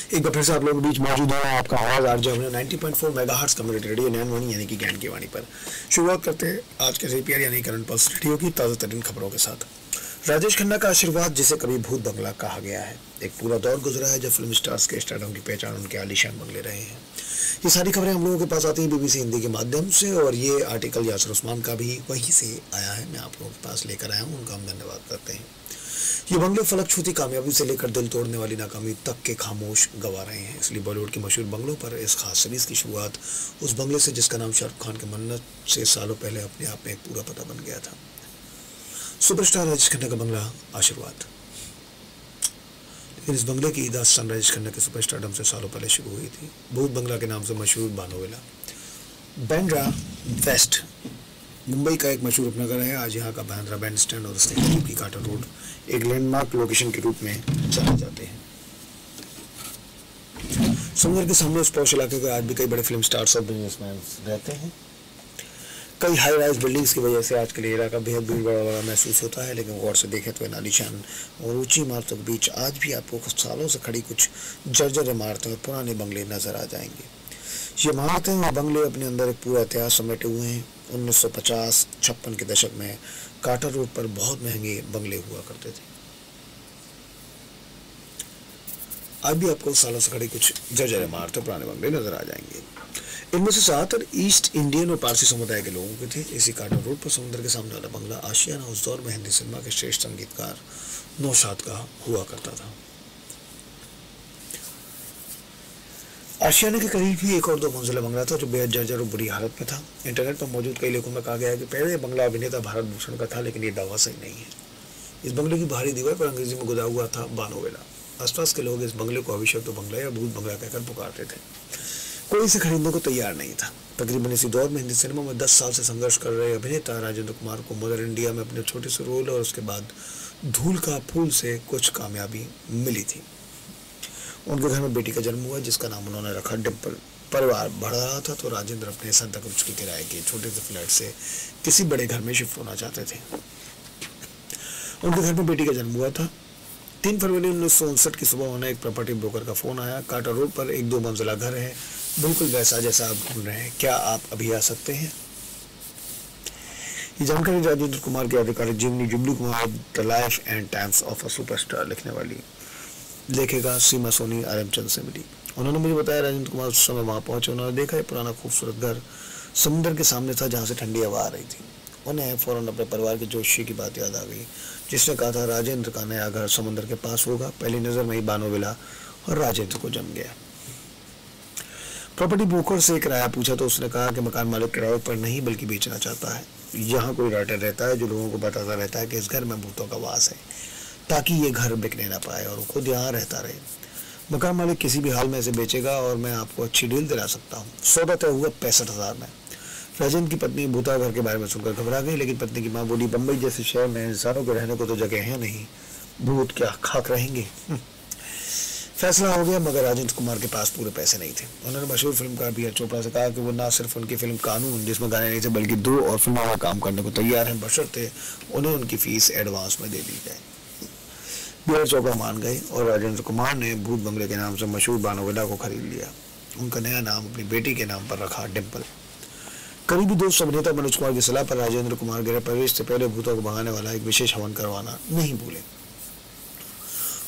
एक बार फिर से आप लोगों के बीच मौजूद है आपका आवाज़ आरजे हमने 90.4 मेगाहर्ट्ज़ कम्युनिटी रेडियो नैनवाणी यानी कि ज्ञान की वाणी पर। शुरुआत करते हैं आज के सीपीआर यानी करंट पल्स रेडियो की ताज़ा तरीन खबरों के साथ। राजेश खन्ना का आशीर्वाद, जिसे कभी भूत बंगला कहा गया है, एक पूरा दौर गुजरा है जब फिल्म स्टार्स के स्टारडम की पहचान उनके आलीशान बंगले रहे हैं। ये सारी खबरें हम लोगों के पास आती हैं बीबीसी हिंदी के माध्यम से, और ये आर्टिकल यासर उस्मान का भी वहीं से आया है, मैं आप लोगों के पास लेकर आया हूँ, उनका हम धन्यवाद करते हैं। ये बंगले फलक छूती कामयाबी से लेकर दिल तोड़ने वाली नाकामी तक के खामोश गवा रहे हैं। इसलिए बॉलीवुड की मशहूर बंगलों पर इस खास सीरीज की शुरुआत उस बंगले से जिसका नाम शाहरुख खान के मन्नत से सालों पहले अपने आप में एक पूरा पता बन गया था। सुपरस्टार राजेश खन्ना का बंगला आशीर्वाद। लेकिन इस बंगले की दास्तान राजेश खन्ना के सुपरस्टारडम से सालों पहले शुरू हुई थी। भूत बंगला के नाम से मशहूर बानोविला बांद्रा वेस्ट मुंबई का एक मशहूर उपनगर है। आज यहाँ का बांद्रा बैंड स्टैंड और उसके करीब की काटर रोड एक लैंडमार्क लोकेशन के रूप में जाने जाते हैं। समुद्र के सामने उस पॉश इलाके में आज भी कई बड़े फिल्म स्टार्स और बिजनेसमैन रहते हैं। कई हाई राइज बिल्डिंग्स की वजह से आज के लिए इलाका बेहद भीड़ भाड़ महसूस होता है, लेकिन गौर से देखें तो इन आलीशान और ऊंची इमारतों के बीच आज भी आपको कुछ सालों से खड़ी कुछ जर्जर इमारतें और पुराने बंगले नजर आ जाएंगे। ये इमारतें और बंगले अपने अंदर एक पूरा इतिहास समेटे हुए हैं। 1950-56 के दशक में काटर रोड पर बहुत महंगे बंगले हुआ करते थे। आज भी आपको सालों से खड़ी कुछ जर्जर इमारतें पुराने बंगले नजर आ जाएंगे। इनमें से ज्यादातर ईस्ट इंडियन और पारसी समुदाय के लोगों के थे। इसी काटर रोड पर समुद्र के सामने वाला बंगला आशियाना उस दौर में हिंदी सिनेमा के श्रेष्ठ संगीतकार नौशाद का हुआ करता था। आशियाना के करीब ही एक और 2 मंजिला बंगला था जो बेहद जर्जर और बुरी हालत में था। इंटरनेट पर मौजूद कई लेखों में कहा गया है कि पहले बंगला अभिनेता भारत भूषण का था, लेकिन ये दावा सही नहीं है। इस बंगले की बाहरी दीवार पर अंग्रेजी में गुदा हुआ था बानोविला। आसपास के लोग इस बंगले को अभिशप्त बंगला या भूत बंगला कहकर पुकारते थे। कोई इसे खरीदने को तैयार नहीं था। तकरीबन इसी दौर में हिंदी सिनेमा में 10 साल से संघर्ष कर रहे अभिनेता राजेंद्र कुमार को मदर इंडिया में अपने छोटे से रोल और उसके बाद धूल का फूल से कुछ कामयाबी मिली थी। उनके घर में बेटी का जन्म हुआ जिसका नाम उन्होंने रखा डिम्पल। परिवार बढ़ रहा था तो राजेंद्र अपने सांता क्रूज के किराए के छोटे से फ्लैट से किसी बड़े घर में शिफ्ट होना चाहते थे। उनके घर में बेटी का जन्म हुआ था। 3 फरवरी 1959 की सुबह उन्हें एक प्रॉपर्टी ब्रोकर का फोन आया। काटर रोड पर एक 2 मंजिला घर है, बिल्कुल वैसा जैसा आप ढूंढ रहे हैं, क्या आप अभी आ सकते हैं? ये जानकारी राजेंद्र कुमार के आधिकारिक जीवनी jubilee Kumar the life and times of a superstar लिखने वाली लेखेगा सीमा सोनी आलमचंद से मिली। उन्होंने मुझे बताया राजेंद्र कुमार उस समय वहां पहुंचे। उन्होंने देखा एक पुराना खूबसूरत घर समुद्र के सामने था जहां से ठंडी हवा आ रही थी। उन्हें फौरन अपने परिवार के जोशी की बात याद आ गई जिसने कहा था राजेंद्र का नया घर समुद्र के पास होगा। पहली नजर में ही बानोविला और राजेंद्र को जम गया। प्रॉपर्टी ब्रोकर से किराया पूछा तो उसने कहा कि मकान मालिक किराए पर नहीं बल्कि बेचना चाहता है। यहाँ कोई राइटर रहता है जो लोगों को बताता रहता है कि इस घर में भूतों का वास है, ताकि ये घर बिकने ना पाए और खुद यहाँ रहता रहे। मकान मालिक किसी भी हाल में इसे बेचेगा और मैं आपको अच्छी डील दिला सकता हूँ। सौदा तय हुआ 65,000 में। राजेंद्र की पत्नी भूता घर के बारे में सुनकर घबरा गई, लेकिन पत्नी की माँ बोली, बम्बई जैसे शहर में इंसानों के रहने को तो जगह है नहीं, भूत क्या खाक रहेंगे। फैसला हो गया, मगर राजेंद्र कुमार के पास पूरे पैसे नहीं थे। उन्होंने मशहूर फिल्मकार बी आर चोपड़ा से कहा कि वो ना सिर्फ उनकी फिल्म कानून जिसमें गाने नहीं थे बल्कि 2 और फिल्मों में काम करने को तैयार हैं, बशर्ते उन्हें उनकी फीस एडवांस में दे दी जाए। बी आर चोपड़ा मान गए और राजेंद्र कुमार ने भूत बंगले के नाम से मशहूर बानोविला को खरीद लिया। उनका नया नाम अपनी बेटी के नाम पर रखा, डिम्पल। करीबी दोस्त अभिनेता मनोज कुमार की सलाह पर राजेंद्र कुमार गृह प्रवेश से पहले भूतों को भगाने वाला एक विशेष हवन करवाना नहीं भूले।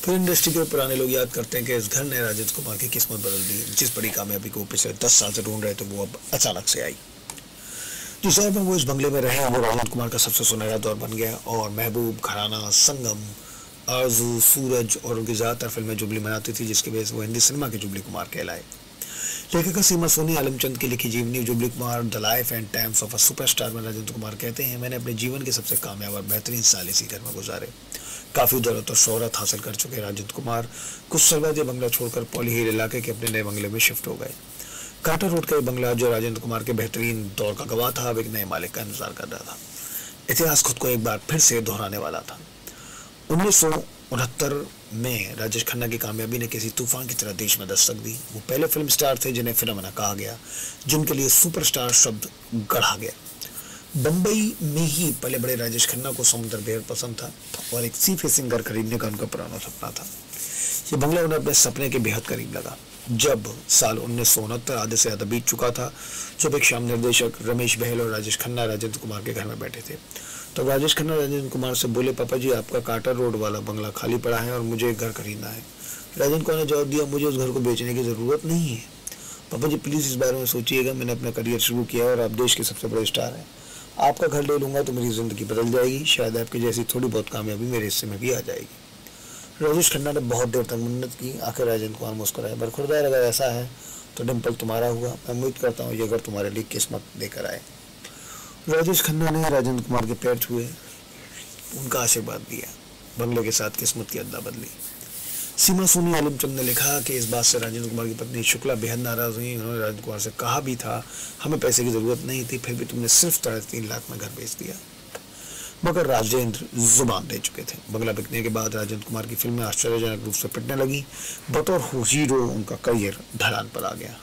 फिर इंडस्ट्री के पुराने लोग याद करते हैं कि इस घर ने राजेंद्र कुमार की किस्मत बदल दी। जिस बड़ी कामयाबी को पिछले 10 साल से ढूंढ रहे थे वो अब अचानक से आई। जिस दौर में वो इस बंगले में रहे वो राजेंद्र कुमार का सबसे सुनहरा दौर बन गया और महबूब, घराना, संगम, आरजू, सूरज और उनकी ज्यादातर फिल्में जुबली मनाती थी, जिसकी वजह से वो हिंदी सिनेमा के जुबली कुमार कहलाए। लेखिका सीमा सोनी आलमचंद की लिखी जीवनी jubilee Kumar the life and times of a superstar में राजेंद्र कुमार कहते हैं, मैंने अपने जीवन के सबसे कामयाब और बेहतरीन साल इसी घर में गुजारे। काफी दौलत और शोहरत हासिल कर चुके राजेंद्र कुमार कुछ साल बाद ये बंगला छोड़कर पॉली हिल इलाके के अपने नए बंगले में शिफ्ट हो गए। काटर रोड का ये बंगला जो राजेंद्र कुमार के बेहतरीन दौर का गवाह था, अब एक नए मालिक का इंतजार कर रहा था। इतिहास खुद को एक बार फिर से दोहराने वाला था। 1969 में राजेश खन्ना की कामयाबी ने किसी तूफान की तरह देश में दस्तक दी। वो पहले फिल्म स्टार थे जिन्हें फिनोमेना कहा गया, जिनके लिए सुपरस्टार शब्द गढ़ा गया। बंबई में ही पले बड़े राजेश खन्ना को समुद्र बेहद पसंद था और एक सी फेसिंग घर खरीदने का उनका पुराना सपना था। ये बंगला उन्हें अपने सपने के बेहद करीब लगा। जब साल 1969 आधे से ज़्यादा बीत चुका था, जब एक शाम निर्देशक रमेश बहल और राजेश खन्ना राजेंद्र कुमार के घर में बैठे थे, तो राजेश खन्ना राजेंद्र कुमार से बोले, पापा जी आपका कार्टर रोड वाला बंगला खाली पड़ा है और मुझे एक घर खरीदना है। राजेंद्र कुमार ने जवाब दिया, मुझे उस घर को बेचने की ज़रूरत नहीं है पापा जी, प्लीज़ इस बारे में सोचिएगा। मैंने अपना करियर शुरू किया है और आप देश के सबसे बड़े स्टार हैं। आपका घर ले लूँगा तो मेरी ज़िंदगी बदल जाएगी, शायद आपकी जैसी थोड़ी बहुत कामयाबी मेरे हिस्से में भी आ जाएगी। राजेश खन्ना ने बहुत देर तक मिन्नत की। आखिर राजेंद्र कुमार मुस्कुराए, बरखुरदार अगर ऐसा है तो डिम्पल तुम्हारा हुआ। मैं उम्मीद करता हूँ ये घर तुम्हारे लिए किस्मत लेकर आए। राजेश खन्ना ने राजेंद्र कुमार के पैर छुए, उनका आशीर्वाद दिया। बंगले के साथ किस्मत की अदला बदली। सीमा सोनी आलमचंद ने लिखा कि इस बात से राजेंद्र कुमार की पत्नी शुक्ला बेहद नाराज हुई। उन्होंने राजेंद्र कुमार से कहा भी था, हमें पैसे की जरूरत नहीं थी, फिर भी तुमने सिर्फ 3.5 लाख में घर बेच दिया। मगर राजेंद्र जुबान दे चुके थे। बंगला बिकने के बाद राजेंद्र कुमार की फिल्में आश्चर्यजनक रूप से पिटने लगी। बतौर हीरो उनका करियर ढलान पर आ गया।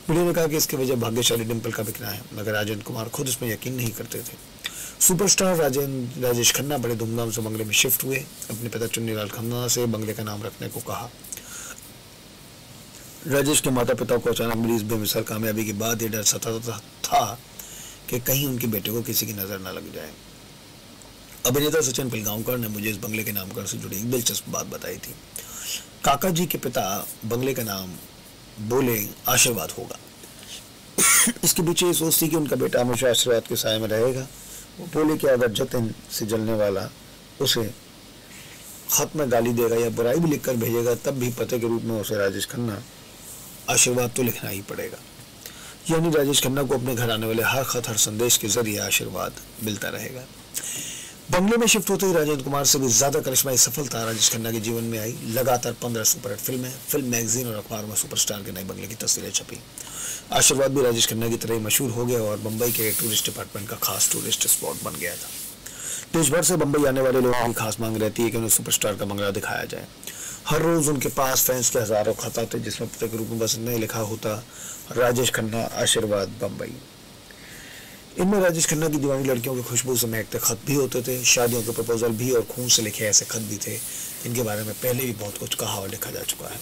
मीडिया ने कहा कि इसकी वजह भाग्यशाली डिम्पल का बिकना है, मगर राजेंद्र कुमार खुद इसमें यकीन नहीं करते थे। सुपरस्टार राजेश खन्ना बड़े धूमधाम से बंगले में शिफ्ट हुए। अपने पिता चुन्नीलाल खन्ना से बंगले का नाम रखने को कहा। राजेश के माता पिता को अचानक मिली इस बेमिसाल कामयाबी के बाद ये डर सताता था कि कहीं उनके बेटे को किसी की नजर न लग जाए। अभिनेता सचिन पिलगांवकर ने मुझे इस बंगले के नामकरण से जुड़ी एक दिलचस्प बात बताई थी। काका जी के पिता बंगले का नाम बोले आशीर्वाद होगा। इसके पीछे ये सोच थी कि उनका बेटा हमेशा आशीर्वाद के साए में रहेगा। वो बोले कि अगर जतन से जलने वाला उसे खत में गाली देगा या बुराई भी लिखकर भेजेगा, तब भी पते के रूप में उसे राजेश खन्ना आशीर्वाद तो लिखना ही पड़ेगा। यानी राजेश खन्ना को अपने घर आने वाले हर खत, हर संदेश के जरिए आशीर्वाद मिलता रहेगा। बंगले में शिफ्ट होते ही राजेंद्र कुमार से भी ज्यादा करिश्माई सफलता राजेश खन्ना के जीवन में आई। लगातार 15 सुपरहिट फिल्में, फिल्म मैगजीन और अखबार में सुपरस्टार के नए बंगले की तस्वीरें छपी। आशीर्वाद भी राजेश खन्ना की तरह ही मशहूर हो गया और मुंबई के टूरिस्ट डिपार्टमेंट का खास टूरिस्ट स्पॉट बन गया था। देश भर से मुंबई आने वाले लोगों की खास मांग रहती है कि उन्हें सुपरस्टार का बंगला दिखाया जाए। हर रोज उनके पास फैंस के हजारों खत आते जिसमें पते के रूप में बस नहीं लिखा होता, राजेश खन्ना आशीर्वाद बम्बई। इनमें राजेश खन्ना की दीवानी लड़कियों की खुशबू से महकते खत भी होते थे, शादियों के प्रपोजल भी और खून से लिखे ऐसे खत भी थे जिनके बारे में पहले भी बहुत कुछ कहा और लिखा जा चुका है।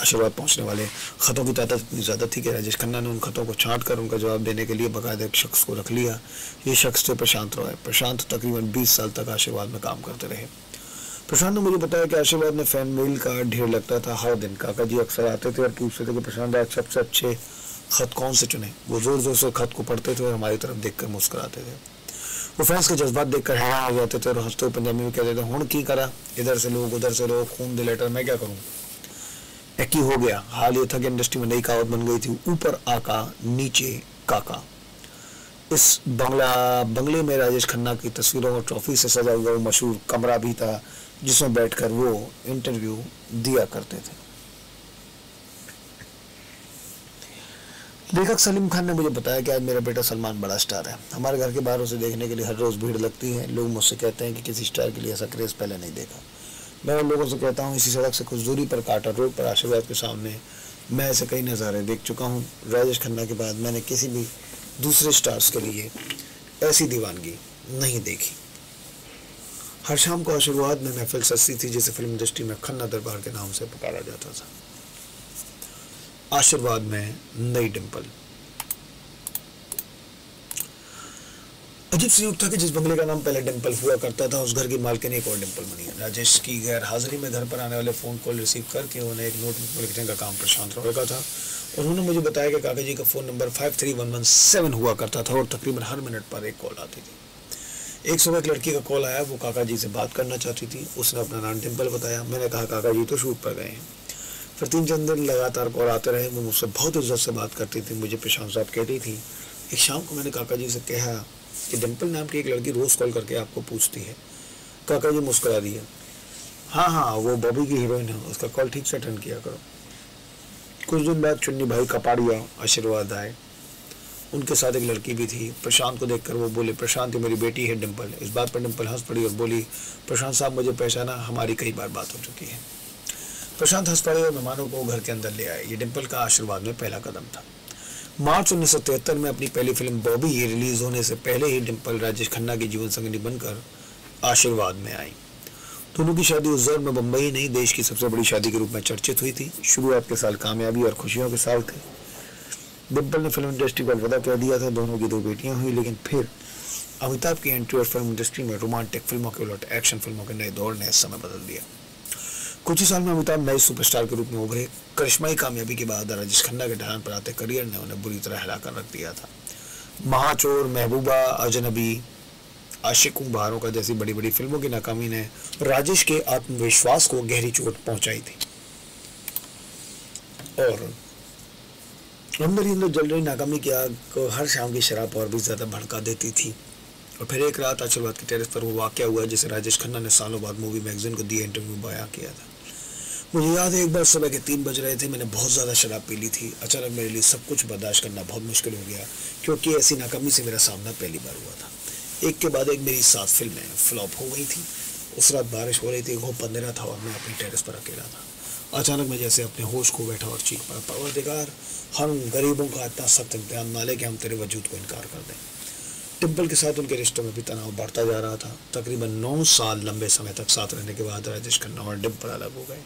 आशीर्वाद पहुंचने वाले खतों की तादाद इतनी ज़्यादा थी कि राजेश खन्ना ने उन खतों को छांट कर उनका जवाब देने के लिए बाकायदा एक शख्स को रख लिया। ये शख्स थे प्रशांत रॉय। प्रशांत तकरीबन 20 साल तक आशीर्वाद में काम करते रहे। प्रशांत ने मुझे बताया कि आशीर्वाद में फैन मेल का ढेर लगता था हर दिन। काका जी अक्सर आते थे और पूछते थे कि प्रशांत आज सबसे अच्छे खत कौन से चुने। वो जोर जोर से खत को पढ़ते थे और हमारी तरफ देखकर मुस्कुराते थे। वो फैंस के जज्बात देखकर हैरान हो जाते थे और हंसते हुए पंजाबी में कहते थे, हुण की करा, इधर से लोग उधर से लोग, खून दे लेटर, मैं क्या करूं। एक ही हो गया। हाल ये था कि इंडस्ट्री में नई कहावत बन गई थी, ऊपर आका नीचे काका। इस बंगले में राजेश खन्ना की तस्वीरों और ट्रॉफी से सजा हुआ वो मशहूर कमरा भी था जिसमें बैठकर वो इंटरव्यू दिया करते थे। लेखक सलीम खान ने मुझे बताया कि आज मेरा बेटा सलमान बड़ा स्टार है। हमारे घर के बाहर उसे देखने के लिए हर रोज भीड़ लगती है। लोग मुझसे कहते हैं कि किसी स्टार के लिए ऐसा क्रेज पहले नहीं देखा। मैं उन लोगों से कहता हूँ, इसी सड़क से कुछ दूरी पर कार्टर रोड पर आशीर्वाद के सामने मैं ऐसे कई नज़ारे देख चुका हूँ। राजेश खन्ना के बाद मैंने किसी भी दूसरे स्टार्स के लिए ऐसी दीवानगी नहीं देखी। हर शाम को आशीर्वाद में महफिल सस्ती थी जिसे फिल्म इंडस्ट्री में खन्ना दरबार के नाम से पुकारा जाता था। आशीर्वाद में नई डिंपल। अजीब संयोग था कि जिस बंगले का नाम पहले डिंपल हुआ करता था उस घर की मालकिन एक और डिंपल बनी है। राजेश की गैर हाजिरी में घर पर आने वाले फोन कॉल रिसीव करके उन्हें एक नोटबुक में लिखने का काम प्रशांत रॉय का था। उन्होंने मुझे बताया कि काका जी का फोन नंबर 53117 हुआ करता था और तकरीबन हर मिनट पर एक कॉल आती थी। एक सुबह एक लड़की का कॉल आया, वो काका जी से बात करना चाहती थी। उसने अपना नाम डिंपल बताया। मैंने कहा काका जी तो शूट पर गए हैं। फिर 3 दिन लगातार कॉल आते रहे। वो मुझसे बहुत इज्जत से बात करती थी। मुझे प्रशांत साहब कहती थी। एक शाम को मैंने काका जी से कहा कि डिंपल नाम की एक लड़की रोज कॉल करके आपको पूछती है। काका जी मुस्कुरा दिया। हाँ, वो बॉबी की हीरोइन है, उसका कॉल ठीक से अटेंड किया करो। कुछ दिन बाद चुन्नी भाई कपाड़िया आशीर्वाद आए। उनके साथ एक लड़की भी थी। प्रशांत को देखकर वो बोले, प्रशांत ये मेरी बेटी है डिंपल। इस बात पर डिंपल हंस पड़ी और बोली, प्रशांत साहब मुझे पहचाना, हमारी कई बार बात हो चुकी है। प्रशांत हंस पड़े और मेहमानों को घर के अंदर ले आए। ये डिंपल का आशीर्वाद में पहला कदम था। मार्च 1973 में अपनी पहली फिल्म बॉबी रिलीज होने से पहले ही डिंपल राजेश खन्ना की जीवन संगिनी बनकर आशीर्वाद में आई। दोनों की शादी उस दौर में बम्बई नहीं देश की सबसे बड़ी शादी के रूप में चर्चित हुई थी। शुरुआत के साल कामयाबी और खुशियों के साल थे। डिम्पल ने फिल्म इंडस्ट्री को अलविदा कह दिया था। दोनों की 2 बेटियां हुई, लेकिन फिर अमिताभ की एंट्री और फिल्म इंडस्ट्री में रोमांटिक फिल्मों के उलट एक्शन फिल्मों के नए दौर ने इस समय बदल दिया। कुछ ही साल में अमिताभ नए सुपरस्टार के रूप में उभरे। करिश्माई कामयाबी के बाद राजेश खन्ना के ढलान पर आते करियर ने उन्हें बुरी तरह हिलाकर रख दिया था। महाचोर, महबूबा, अजनबी, आशिकों बहारों का जैसी बड़ी बड़ी फिल्मों की नाकामी ने राजेश के आत्मविश्वास को गहरी चोट पहुंचाई थी और अंदर ही अंदर जल रही नाकामी की आग को हर शाम की शराब और भी ज्यादा भड़का देती थी। और फिर एक रात आशीर्वाद के टेरेस पर वो वाकया हुआ जिसे राजेश खन्ना ने सालों बाद मूवी मैगजीन को दिए इंटरव्यू में बयां किया था। मुझे याद है एक बार सुबह के 3 बज रहे थे, मैंने बहुत ज़्यादा शराब पी ली थी। अचानक मेरे लिए सब कुछ बर्दाश्त करना बहुत मुश्किल हो गया, क्योंकि ऐसी नाकामी से मेरा सामना पहली बार हुआ था। एक के बाद एक मेरी 7 फिल्में फ्लॉप हो गई थी। उस रात बारिश हो रही थी, खूब अंधेरा था और मैं अपनी टेरेस पर अकेला था। अचानक मैं जैसे अपने होश खो बैठा और चीख पड़ा, परवरदिगार, हम गरीबों का इतना सख्त इम्तिहान ना ले कि हम तेरे वजूद को इनकार कर दें। डिम्पल के साथ उनके रिश्तों में भी तनाव बढ़ता जा रहा था। तकरीबन 9 साल लंबे समय तक साथ रहने के बाद राजेश खन्ना और डिम्पल अलग हो गए।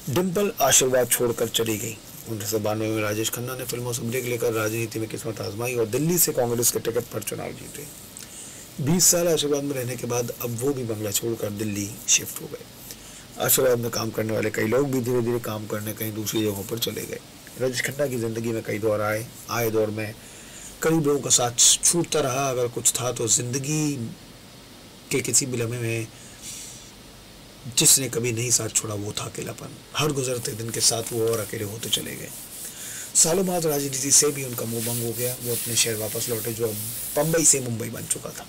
डिम्पल आशीर्वाद छोड़कर चली गई। 1992 में राजेश खन्ना ने फिल्मों से ब्रेक लेकर राजनीति में किस्मत आजमाई और दिल्ली से कांग्रेस के टिकट पर चुनाव जीते। 20 साल आशीर्वाद में रहने के बाद अब वो भी बंगला छोड़कर दिल्ली शिफ्ट हो गए। आशीर्वाद में काम करने वाले कई लोग भी धीरे धीरे काम करने कहीं दूसरी जगहों पर चले गए। राजेश खन्ना की जिंदगी में कई दौर आए दौर में करीब लोगों का साथ छूटता रहा। अगर कुछ था तो जिंदगी के किसी भी लम्हे में जिसने कभी नहीं साथ छोड़ा वो था अकेलापन। हर गुजरते दिन के साथ वो और अकेले होते चले गए। सालों बाद राजनीति से भी उनका मुंह बंद हो गया। वो अपने शहर वापस लौटे जो अब बम्बई से मुंबई बन चुका था।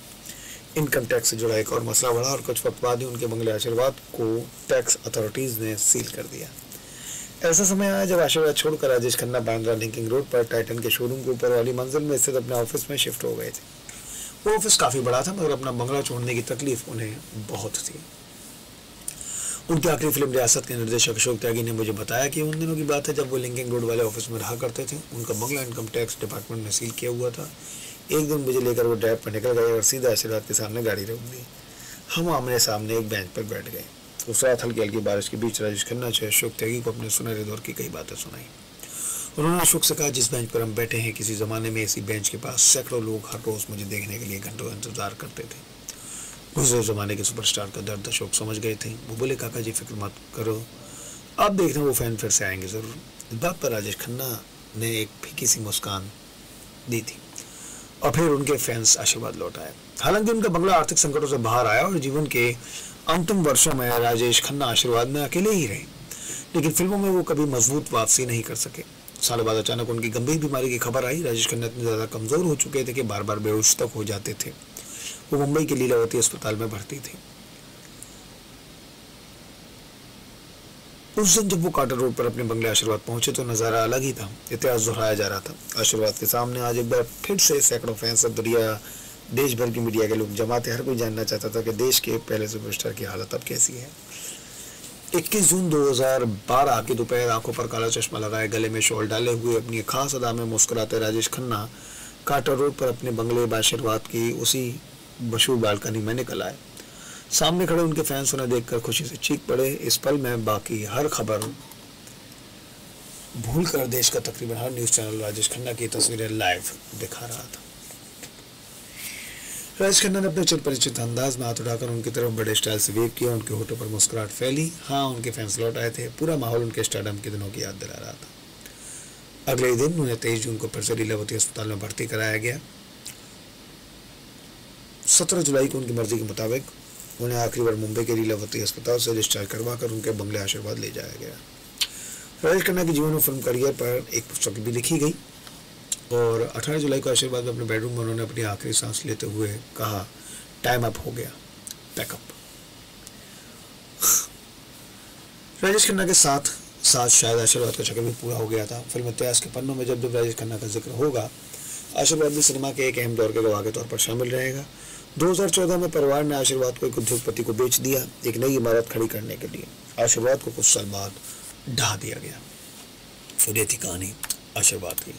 इनकम टैक्स से जुड़ा एक और मसला बढ़ा और कुछ वक्त बाद ही उनके बंगले आशीर्वाद को टैक्स अथॉरिटीज ने सील कर दिया। ऐसा समय आया जब आशीर्वाद छोड़कर राजेश खन्ना बांद्रा लिंकिंग रोड पर टाइटन के शोरूम के ऊपर वाली मंजिल में स्थित अपने ऑफिस में शिफ्ट हो गए थे। वो ऑफिस काफी बड़ा था, मगर अपना बंगला छोड़ने की तकलीफ उन्हें बहुत थी। उनकी आखिरी फिल्म रियासत के निर्देशक अशोक त्यागी ने मुझे बताया कि उन दिनों की बात है जब वो लिंकिंग रोड वाले ऑफिस में रहा करते थे। उनका बंगला इनकम टैक्स डिपार्टमेंट में सील किया हुआ था। एक दिन मुझे लेकर वो ड्राइव पर निकल गए और सीधा आशीर्वाद के सामने गाड़ी रोक दी। हम आमने सामने एक बेंच पर बैठ गए। उस रात हल्की हल्की बारिश के बीच राजेश खन्ना से अशोक त्यागी को अपने सुनहरे दौर की कई बातें सुनाई। उन्होंने अशोक से कहा, जिस बेंच पर हम बैठे हैं किसी जमाने में इसी बेंच के पास सैकड़ों लोग हर रोज मुझे देखने के लिए घंटों इंतजार करते थे। गुजरे जमाने के सुपरस्टार का दर्द अशोक समझ गए थे। वो बोले, काका जी फिक्र मत करो, आप देखना वो फैन फिर से आएंगे जरूर। इस बात पर राजेश खन्ना ने एक फीकी सी मुस्कान दी थी और फिर उनके फैंस आशीर्वाद लौट आए। हालांकि उनका बंगला आर्थिक संकटों से बाहर आया और जीवन के अंतिम वर्षों में राजेश खन्ना आशीर्वाद में अकेले ही रहे, लेकिन फिल्मों में वो कभी मजबूत वापसी नहीं कर सके। सालों बाद अचानक उनकी गंभीर बीमारी की खबर आई। राजेश खन्ना इतने ज्यादा कमजोर हो चुके थे कि बार बार बेहोश तक हो जाते थे। वो मुंबई के लीलावती अस्पताल में भर्ती थे। उस दिन जब वो कार्टर रोड पर अपने बंगले आशीर्वाद पहुंचे तो नजारा अलग ही था। इतिहास दोहराया जा रहा था। आशीर्वाद के सामने आज एक बार फिर से सैकड़ों फैंस, दुनिया देश भर की मीडिया के लोग जमा थे। हर कोई जानना चाहता था कि देश के पहले सुपरस्टार की हालत अब कैसी है। 21 जून 2012 की दोपहर आंखों पर काला चश्मा लगाए, गले में शॉल डाले हुए, अपनी खास अदा में मुस्कुराते राजेश खन्ना कार्टर रोड पर अपने बंगले आशीर्वाद की उसी मशहूर बालकनी में निकल आए। सामने खड़े उनके फैंस उन्हें देखकर खुशी से चीख पड़े। इस पल में बाकी हर खबर भूलकर देश का तकरीबन हर न्यूज चैनल राजेश खन्ना की तस्वीरें लाइव दिखा रहा था। राजेश खन्ना ने अपने चिर परिचित अंदाज में हाथ उठाकर उनकी तरफ बड़े स्टाइल से वेव किया। उनके होठों पर मुस्कुराहट फैली। हाँ, उनके फैंस लौट आए थे। पूरा माहौल उनके स्टारडम के दिनों की याद दिला रहा था। अगले दिन उन्हें 23 जून को फिर से लीलावती अस्पताल में भर्ती कराया गया। 17 जुलाई को उनकी मर्जी के मुताबिक उन्हें आखिरी बार मुंबई के लीलावती अस्पताल से डिस्चार्ज करवाकर उनके बंगले आशीर्वाद ले जाया गया। राजेश खन्ना के जीवन और फिल्म करियर पर एक पुस्तक भी लिखी गई और 18 जुलाई को आशीर्वाद में अपने बेडरूम में उन्होंने अपनी आखिरी सांस लेते हुए कहा, टाइम अप हो गया, पैकअप। राजेश खन्ना के साथ शायद आशीर्वाद का चक्कर भी पूरा हो गया था। फिल्म इतिहास के पन्नों में जब जब राजेश खन्ना का जिक्र होगा, आशीर्वाद भी सिनेमा के एक अहम दौर के गवाह के तौर पर शामिल रहेगा। 2014 में परिवार ने आशीर्वाद को एक उद्योगपति को बेच दिया, एक नई इमारत खड़ी करने के लिए। आशीर्वाद को कुछ साल बाद ढहा दिया गया। फिर ये थी कहानी आशीर्वाद की।